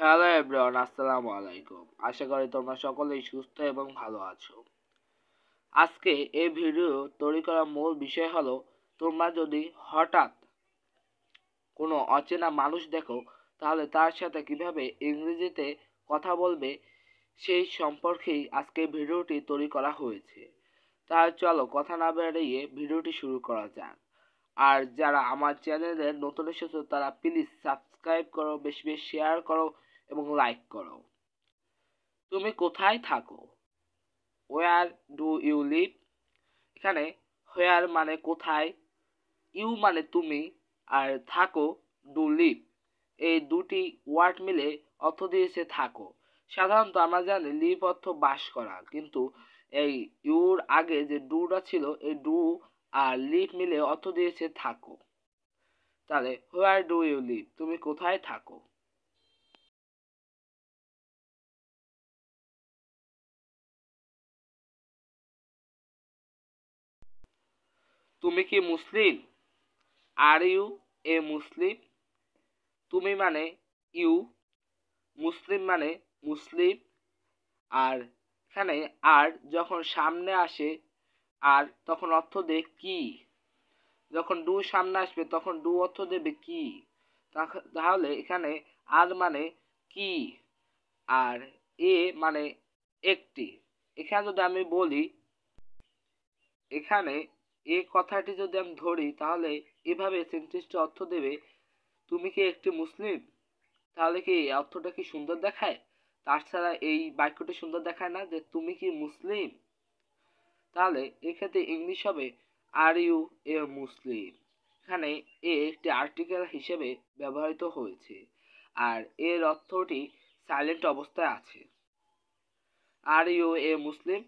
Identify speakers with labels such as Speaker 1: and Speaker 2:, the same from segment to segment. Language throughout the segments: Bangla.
Speaker 1: হ্যালো এভরিওয়ান, আসসালামু আলাইকুম। আশা করি তোমরা সকলেই সুস্থ এবং ভালো আছো। আজকে এই ভিডিও তৈরি করার মূল বিষয় হলো, তোমরা যদি হঠাৎ কোনো অচেনা মানুষ দেখো, তাহলে তার সাথে কিভাবে ইংরেজিতে কথা বলবে সেই সম্পর্কেই আজকে ভিডিওটি তৈরি করা হয়েছে। তাহলে চলো কথা না বাড়িয়ে ভিডিওটি শুরু করা যাক। আর যারা আমার চ্যানেলে নতুন এসেছো তারা প্লিজ সাবস্ক্রাইব করো, বেশি বেশি শেয়ার করো এবং লাইক করো। তুমি কোথায় থাকো? Where do you live? এখানে হোয়ার মানে কোথায়, ইউ মানে তুমি, আর থাকো ডু লিভ, এই দুটি ওয়ার্ড মিলে অর্থ দিয়েছে থাকো। সাধারণত আমরা জানি লিভ অর্থ বাস করা, কিন্তু এই ইউর আগে যে ডুটা ছিল, এই ডু আর লিভ মিলে অর্থ দিয়েছে থাকো। তাহলে হোয়ার ডু ইউ লিভ, তুমি কোথায় থাকো? তুমি কি মুসলিম? আর ইউ এ মুসলিম? তুমি মানে ইউ, মুসলিম মানে মুসলিম। আর এখানে আর যখন সামনে আসে, আর তখন অর্থ দেয় কি। যখন ডু সামনে আসবে তখন ডু অর্থ দেবে কি। তাহলে এখানে আর মানে কি, আর এ মানে একটি। এখানে যদি আমি বলি, এখানে এ কথাটি যদি আমি ধরি, তাহলে এভাবে সেন্টেন্সটি অর্থ দেবে, তুমি কি একটি মুসলিম? তাহলে কি এই অর্থটা কি সুন্দর দেখায়? তাছাড়া এই বাক্যটি সুন্দর দেখায় না যে তুমি কি মুসলিম? তাহলে এক্ষেত্রে ইংলিশ হবে আর ইউ এ মুসলিম। এখানে এ একটি আর্টিকেল হিসেবে ব্যবহৃত হয়েছে, আর এর অর্থটি সাইলেন্ট অবস্থায় আছে। Are you a Muslim?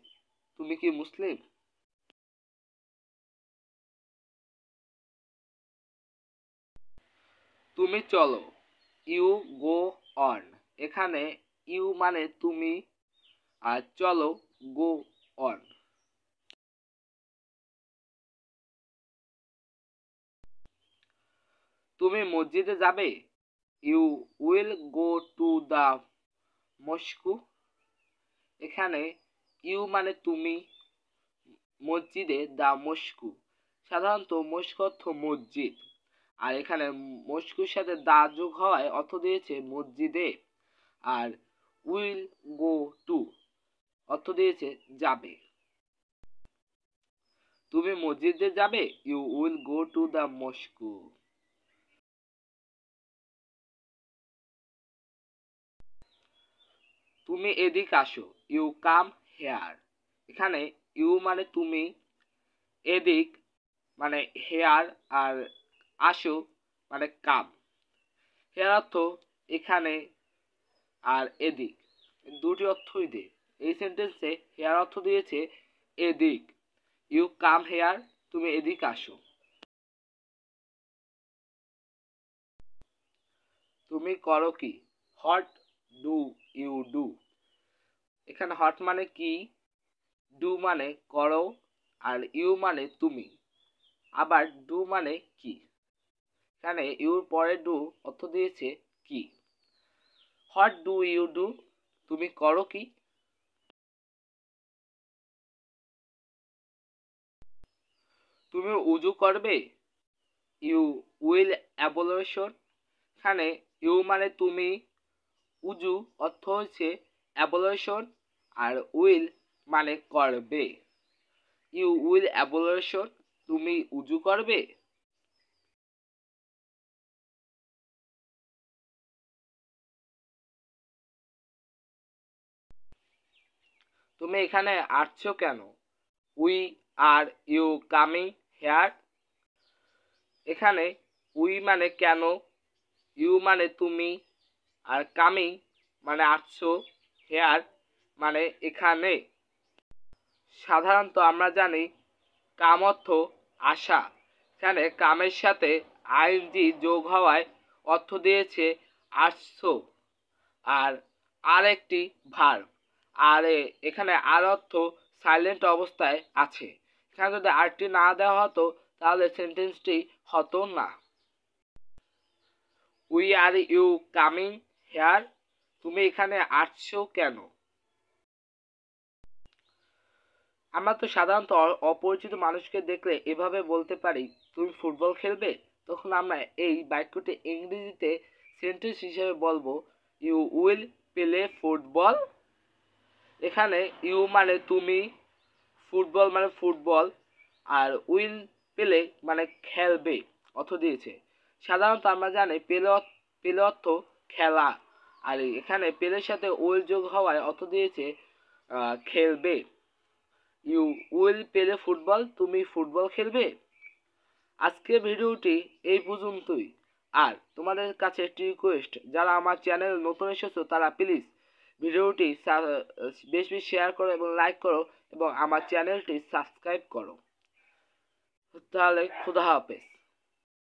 Speaker 1: তুমি কি মুসলিম? তুমি চলো, ইউ গো অন। এখানে ইউ মানে তুমি, আর চলো গো অন। তুমি মসজিদে যাবে? You will go to the mosque. এখানে ইউ মানে তুমি, মসজিদে দ্য মস্কু। সাধারণত মস্কু অর্থ মসজিদ, আর এখানে মস্কুর সাথে দা যোগ হওয়ায় অর্থ দিয়েছে মসজিদে। আর উইল গো টু অর্থ দিয়েছে যাবে। তুমি মসজিদে যাবে? You will go to the mosque. তুমি এদিক আসো, ইউ কাম হেয়ার। এখানে ইউ মানে তুমি, এদিক মানে হেয়ার, আর আসো মানে কাম। হেয়ার অর্থ এখানে, আর এদিক দুটি অর্থই দেয়। এই সেন্টেন্সে হেয়ার অর্থ দিয়েছে এদিক, ইউ কাম হেয়ার, তুমি এদিক আসো। তুমি করো কি? What do you do? এখানে হট মানে কি, ডু মানে করো, আর ইউ মানে তুমি, আবার ডু মানে কি। এখানে ইউর পরে ডু অর্থ দিয়েছে কি। What do you do? তুমি করো কি? তুমি উজু করবে? You will ablution. এখানে ইউ মানে তুমি, উজু অর্থ হচ্ছে অ্যাবলিউশন, আর উইল মানে করবে। ইউ উইল অ্যাবলিউশন, তুমি উজু করবে। তুমি এখানে আসছো কেন? Why are you coming here? এখানে উই মানে কেন, ইউ মানে তুমি, আর কামিং মানে আসছো, হেয়ার মানে এখানে। সাধারণত আমরা জানি কাম অর্থ আসা। এখানে কামের সাথে আইএনজি যোগ হওয়ায় অর্থ দিয়েছে আসছো। আর আরেকটি ভার্ব, আর এখানে আর অর্থ সাইলেন্ট অবস্থায় আছে। এখানে যদি আরটি না দেওয়া হতো তাহলে সেন্টেন্সটি হতো না। Why are you coming here? তুমি এখানে আসছো কেন? আমরা তো সাধারণত অপরিচিত মানুষকে দেখলে এভাবে বলতে পারি, তুমি ফুটবল খেলবে? তখন আমরা এই বাক্যটি ইংরেজিতে সেন্টেন্স হিসেবে বলবো, ইউ উইল প্লে ফুটবল। এখানে ইউ মানে তুমি, ফুটবল মানে ফুটবল, আর উইল প্লে মানে খেলবে অর্থ দিয়েছে। সাধারণত আমরা জানি প্লে অর্থ খেলা, আর এখানে প্লের সাথে উইল যোগ হওয়ায় অর্থ দিয়েছে খেলবে। ইউ উইল প্লে ফুটবল, তুমি ফুটবল খেলবে। আজকের ভিডিওটি এই পর্যন্তই। আর তোমাদের কাছে একটি রিকোয়েস্ট, যারা আমার চ্যানেল নতুন এসেছো তারা প্লিজ ভিডিওটি বেশি বেশি শেয়ার করো এবং লাইক করো এবং আমার চ্যানেলটি সাবস্ক্রাইব করো। তাহলে খুদা হাফেজ।